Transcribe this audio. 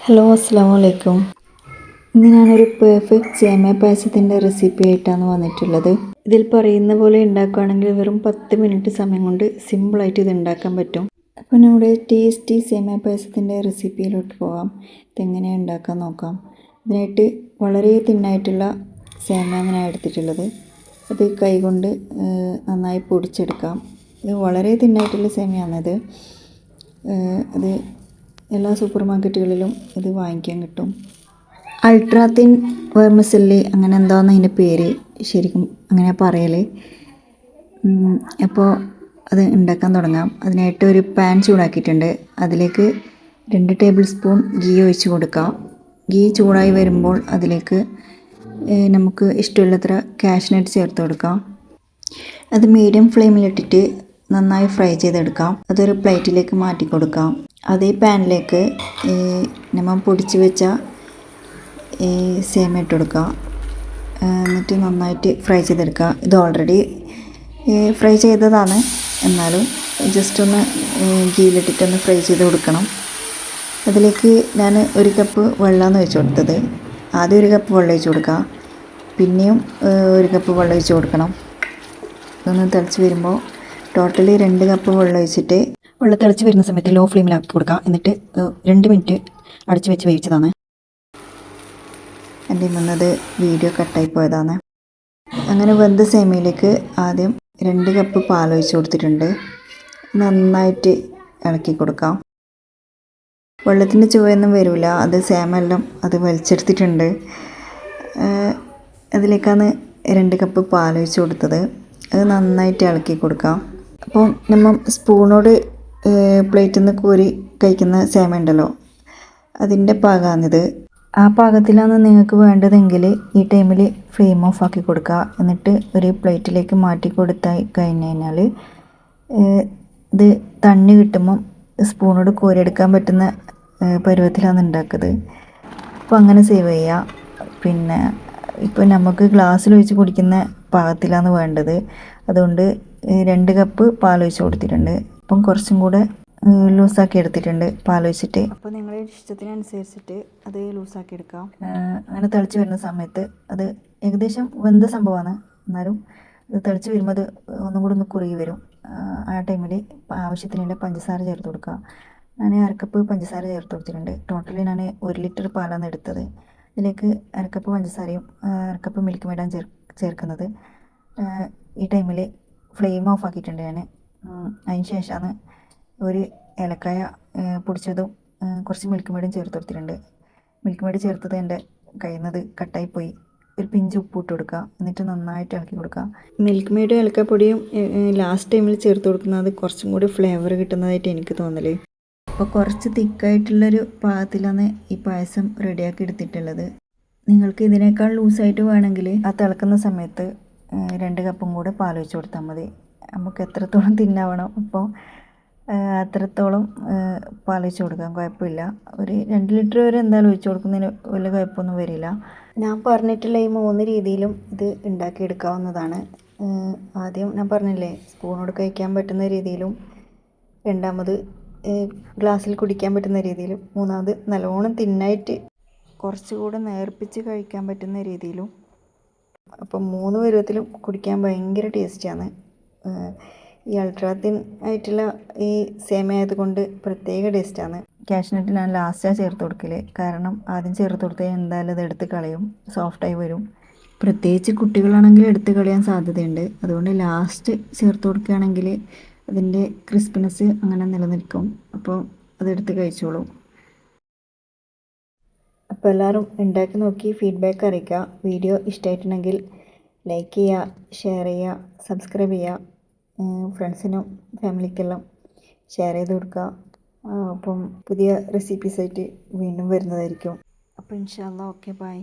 Hello അസ്സാം വലൈക്കും. ഇന്ന് ഞാനൊരു പെർഫെക്റ്റ് സേമിയ പായസത്തിൻ്റെ റെസിപ്പി ആയിട്ടാണ് വന്നിട്ടുള്ളത്. ഇതിൽ പറയുന്ന പോലെ ഉണ്ടാക്കുകയാണെങ്കിൽ വെറും 10 മിനിറ്റ് സമയം കൊണ്ട് സിമ്പിളായിട്ട് ഇത് ഉണ്ടാക്കാൻ പറ്റും. അപ്പോൾ നമ്മുടെ ടേസ്റ്റി സേമിയ പായസത്തിൻ്റെ റെസിപ്പിയിലോട്ട് പോകാം. ഇതെങ്ങനെയാണ് ഉണ്ടാക്കാൻ നോക്കാം. ഇതിനായിട്ട് വളരെ തിന്നായിട്ടുള്ള സേമിയാണ് ഞാൻ എടുത്തിട്ടുള്ളത്. അത് കൈകൊണ്ട് നന്നായി പൊടിച്ചെടുക്കാം. ഇത് വളരെ തിന്നായിട്ടുള്ള സേമിയാണത്. അത് എല്ലാ സൂപ്പർ മാർക്കറ്റുകളിലും ഇത് വാങ്ങിക്കാൻ കിട്ടും. അൾട്രാ തിൻ വെർമിസെല്ലി അങ്ങനെ എന്താണെന്ന് അതിൻ്റെ പേര്, ശരിക്കും അങ്ങനെ പറയൽ. അപ്പോൾ അത് ഉണ്ടാക്കാൻ തുടങ്ങാം. അതിനായിട്ട് ഒരു പാൻ ചൂടാക്കിയിട്ടുണ്ട്. അതിലേക്ക് 2 ടേബിൾ സ്പൂൺ ഗീ ഒഴിച്ച് കൊടുക്കാം. ഗീ ചൂടായി വരുമ്പോൾ അതിലേക്ക് നമുക്ക് ഇഷ്ടമുള്ളത്ര കാഷ്നട്ട് ചേർത്ത് കൊടുക്കാം. അത് മീഡിയം ഫ്ലെയിമിലിട്ടിട്ട് നന്നായി ഫ്രൈ ചെയ്തെടുക്കാം. അതൊരു പ്ലേറ്റിലേക്ക് മാറ്റി കൊടുക്കാം. അതേ പാനിലേക്ക് നമ്മൾ പൊടിച്ച് വെച്ച സേമിയ ഇട്ട് കൊടുക്കുക. എന്നിട്ട് നന്നായിട്ട് ഫ്രൈ ചെയ്തെടുക്കുക. ഇത് ഓൾറെഡി ഫ്രൈ ചെയ്തതാണ്, എന്നാലും ജസ്റ്റ് ഒന്ന് ഗീയിലിട്ടിട്ടൊന്ന് ഫ്രൈ ചെയ്ത് കൊടുക്കണം. അതിലേക്ക് ഞാൻ 1 കപ്പ് വെള്ളമാണ് ഒഴിച്ച് കൊടുത്തത്. ആദ്യം 1 കപ്പ് വെള്ളം ഒഴിച്ച് കൊടുക്കുക, പിന്നെയും 1 കപ്പ് വെള്ളം ഒഴിച്ച് കൊടുക്കണം. ഇതൊന്ന് തിളച്ച് വരുമ്പോൾ ടോട്ടലി 2 കപ്പ് വെള്ളം ഒഴിച്ചിട്ട് വെള്ളം തിളച്ച് വരുന്ന സമയത്ത് ലോ ഫ്ലെയിമിലാക്കി കൊടുക്കുക. എന്നിട്ട് 2 മിനിറ്റ് അടച്ച് വെച്ച് വേവിച്ചതാണ്. എൻ്റെ മുന്നത് വീഡിയോ കട്ടായി പോയതാണ്. അങ്ങനെ വെന്ത സേമിയയിലേക്ക് ആദ്യം 2 കപ്പ് പാലൊഴിച്ച് കൊടുത്തിട്ടുണ്ട്. നന്നായിട്ട് ഇളക്കി കൊടുക്കാം. വെള്ളത്തിൻ്റെ ചുവയൊന്നും വരില്ല, അത് സേമിയെല്ലാം അത് വലിച്ചെടുത്തിട്ടുണ്ട്. അതിലേക്കാണ് 2 കപ്പ് പാലൊഴിച്ച് കൊടുത്തത്. അത് നന്നായിട്ട് ഇളക്കി കൊടുക്കാം. അപ്പോൾ നമ്മൾ സ്പൂണോട് പ്ലേറ്റിൽ നിന്ന് കോരി കഴിക്കുന്ന സേമിയ ഉണ്ടല്ലോ, അതിൻ്റെ പാകമാണിത്. ആ പാകത്തിലാണ് നിങ്ങൾക്ക് വേണ്ടതെങ്കിൽ ഈ ടൈമിൽ ഫ്ലെയിം ഓഫ് ആക്കി കൊടുക്കുക. എന്നിട്ട് ഒരു പ്ലേറ്റിലേക്ക് മാറ്റി കൊടുത്താൽ കഴിഞ്ഞ് കഴിഞ്ഞാൽ ഇത് തണ്ണി കിട്ടുമ്പം സ്പൂണോട് കോരിയെടുക്കാൻ പറ്റുന്ന പരുവത്തിലാണ് ഉണ്ടാക്കുന്നത്. അപ്പോൾ അങ്ങനെ സേവ് ചെയ്യുക. പിന്നെ ഇപ്പോൾ നമുക്ക് ഗ്ലാസ്സിൽ ഒഴിച്ച് കുടിക്കുന്ന പാകത്തിലാണ് വേണ്ടത്. അതുകൊണ്ട് 2 കപ്പ് പാലൊഴിച്ച് കൊടുത്തിട്ടുണ്ട്. അപ്പം കുറച്ചും കൂടെ ലൂസാക്കി എടുത്തിട്ടുണ്ട് പാലൊഴിച്ചിട്ട്. അപ്പോൾ നിങ്ങളുടെ ഇഷ്ടത്തിനനുസരിച്ചിട്ട് അത് ലൂസാക്കി എടുക്കാം. അങ്ങനെ തിളച്ച് വരുന്ന സമയത്ത് അത് ഏകദേശം വെന്ത സംഭവമാണ്, എന്നാലും ഇത് തിളച്ച് വരുമ്പോൾ അത് ഒന്നും കൂടി ഒന്ന് കുറുകി വരും. ആ ടൈമിൽ ആവശ്യത്തിനുള്ള പഞ്ചസാര ചേർത്ത് കൊടുക്കുക. ഞാൻ 1/2 കപ്പ് പഞ്ചസാര ചേർത്ത് കൊടുത്തിട്ടുണ്ട്. ടോട്ടലി ഞാൻ 1 ലിറ്റർ പാലാണ് എടുത്തത്. ഇതിലേക്ക് 1/2 കപ്പ് പഞ്ചസാരയും 1/2 കപ്പ് മിൽക്ക് മേഡാണ് ചേർക്കുന്നത്. ഈ ടൈമിൽ ഫ്ലെയിം ഓഫ് ആക്കിയിട്ടുണ്ട് ഞാൻ. അതിന് ശേഷമാണ് ഒരു ഏലക്കായ പൊടിച്ചതും കുറച്ച് മിൽക്ക് മേഡും ചേർത്ത് കൊടുത്തിട്ടുണ്ട്. മിൽക്ക് മേഡ് ചേർത്തത് എൻ്റെ കയ്യിൽ നിന്ന് കട്ടായിപ്പോയി. ഒരു പിഞ്ച് ഉപ്പ് ഇട്ട് കൊടുക്കുക. എന്നിട്ട് നന്നായിട്ട് ഇളക്കി കൊടുക്കുക. മിൽക്ക് മേഡും ഏലക്കാപ്പൊടിയും ലാസ്റ്റ് ടൈമിൽ ചേർത്ത് കൊടുക്കുന്നത് കുറച്ചും കൂടി ഫ്ലേവർ കിട്ടുന്നതായിട്ട് എനിക്ക് തോന്നൽ. അപ്പോൾ കുറച്ച് തിക്കായിട്ടുള്ളൊരു പാകത്തിലാണ് ഈ പായസം റെഡിയാക്കി എടുത്തിട്ടുള്ളത്. നിങ്ങൾക്ക് ഇതിനേക്കാൾ ലൂസായിട്ട് വേണമെങ്കിൽ ആ തിളക്കുന്ന സമയത്ത് 2 കപ്പും കൂടെ പാലൊഴിച്ച് കൊടുത്താൽ മതി. നമുക്ക് എത്രത്തോളം തിന്നാവണം അപ്പോൾ അത്രത്തോളം പാലൊഴിച്ച് കൊടുക്കാം, കുഴപ്പമില്ല. ഒരു 2 ലിറ്റർ വരെ എന്തായാലും ഒഴിച്ച് കൊടുക്കുന്നതിന് വലിയ കുഴപ്പമൊന്നും വരില്ല. ഞാൻ പറഞ്ഞിട്ടുള്ള ഈ 3 രീതിയിലും ഇത് ഉണ്ടാക്കിയെടുക്കാവുന്നതാണ്. ആദ്യം ഞാൻ പറഞ്ഞില്ലേ, സ്പൂണോട് കഴിക്കാൻ പറ്റുന്ന രീതിയിലും, രണ്ടാമത് ഗ്ലാസ്സിൽ കുടിക്കാൻ പറ്റുന്ന രീതിയിലും, മൂന്നാമത് നല്ലോണം തിന്നായിട്ട് കുറച്ചുകൂടെ നേർപ്പിച്ച് കഴിക്കാൻ പറ്റുന്ന രീതിയിലും. അപ്പം 3 പരുവത്തിലും കുടിക്കാൻ ഭയങ്കര ടേസ്റ്റിയാണ്. ഈ അൾട്രാ തിൻ ആയിട്ടുള്ള ഈ സേമിയ ആയതുകൊണ്ട് പ്രത്യേക ടേസ്റ്റാണ്. കാഷ്നട്ട് ഞാൻ ലാസ്റ്റാണ് ചേർത്ത് കൊടുക്കൽ. കാരണം ആദ്യം ചേർത്ത് കൊടുത്താൽ എന്തായാലും അത് എടുത്ത് കളയും, സോഫ്റ്റായി വരും. പ്രത്യേകിച്ച് കുട്ടികളാണെങ്കിൽ എടുത്ത് കളയാൻ സാധ്യതയുണ്ട്. അതുകൊണ്ട് ലാസ്റ്റ് ചേർത്ത് കൊടുക്കുകയാണെങ്കിൽ അതിൻ്റെ ക്രിസ്പിനെസ് അങ്ങനെ നിലനിൽക്കും. അപ്പോൾ അതെടുത്ത് കഴിച്ചോളും. അപ്പോൾ എല്ലാവരും ഉണ്ടാക്കി നോക്കി ഫീഡ്ബാക്ക് അറിയിക്കുക. വീഡിയോ ഇഷ്ടമായിട്ടുണ്ടെങ്കിൽ ലൈക്ക് ചെയ്യുക, ഷെയർ ചെയ്യുക, സബ്സ്ക്രൈബ് ചെയ്യുക. ഫ്രണ്ട്സിനും ഫാമിലിക്കെല്ലാം ഷെയർ ചെയ്ത് കൊടുക്കുക. അപ്പം പുതിയ റെസിപ്പീസായിട്ട് വീണ്ടും വരുന്നതായിരിക്കും. അപ്പോൾ ഇൻഷാ അല്ലാഹ് ഓക്കെ ബൈ.